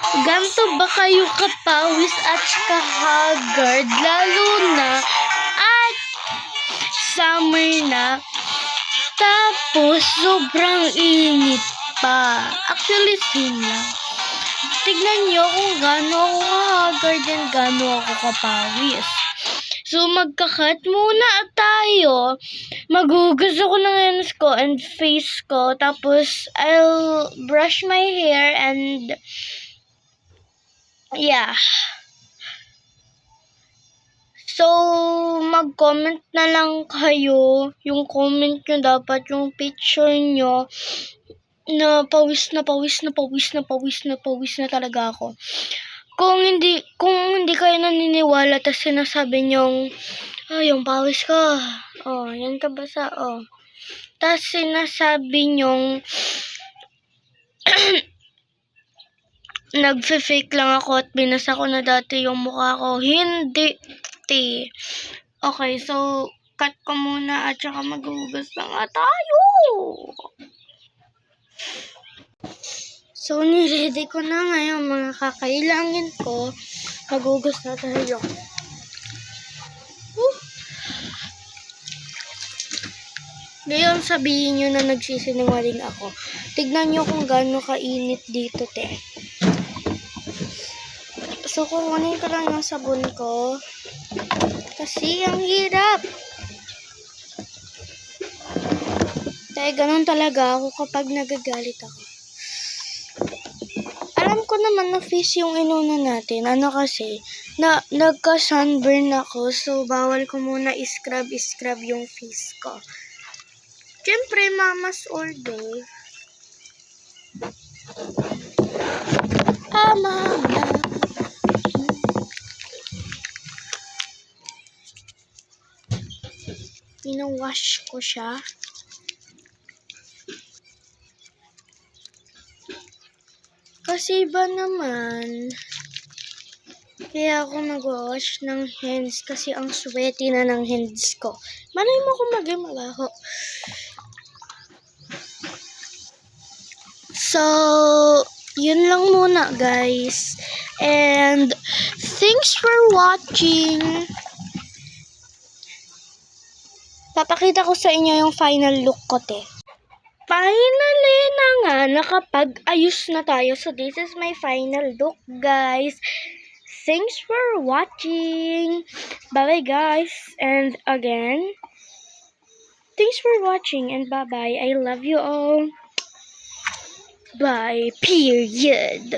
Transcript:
Ganto ba kayo kapawis at kahagard, lalo na at summer na, tapos sobrang init pa. Actually, same lang. Tignan nyo kung gaano ako kahagard and gaano ako kapawis. So, magka-cut muna tayo. Maghugas ako ng hands ko and face ko. Tapos, I'll brush my hair and yeah. So, mag-comment na lang kayo. Yung comment nyo dapat, yung picture nyo na pawis na talaga ako. Kung hindi kayo naniniwala, tas sinasabi nyong, yung pawis ko, yan ka basa, tas sinasabi nyong, nagfe-fake lang ako at binasa ko na dati yung mukha ko. Hindi, te. Okay, so, cut ko muna at saka maghugas na nga tayo. So, niready ko na ngayon mga kakailangin ko. Maghugas na tayo. Ngayon, sabihin nyo na nagsisinungaling ako. Tignan nyo kung gaano kainit dito, te. So, kukunin ko lang yung sabon ko. Kasi, ang hirap. Te, ganun talaga ako kapag nagagalit ako. Alam ko naman na face yung inuna natin. Ano kasi, nagka-sunburn ako. So, bawal ko muna i-scrub yung face ko. Siyempre, mama's order. Mama. Pinawash ko siya. Kasi ba naman, kaya ako mag-wash ng hands kasi ang sweaty na ng hands ko. Malay mo kung maging mabaho. So, yun lang muna guys. And, thanks for watching. Papakita ko sa inyo yung final look ko, te. Finally na nga, nakapag-ayos na tayo. So, this is my final look, guys. Thanks for watching. Bye-bye, guys. And again, thanks for watching and bye-bye. I love you all. Bye, period.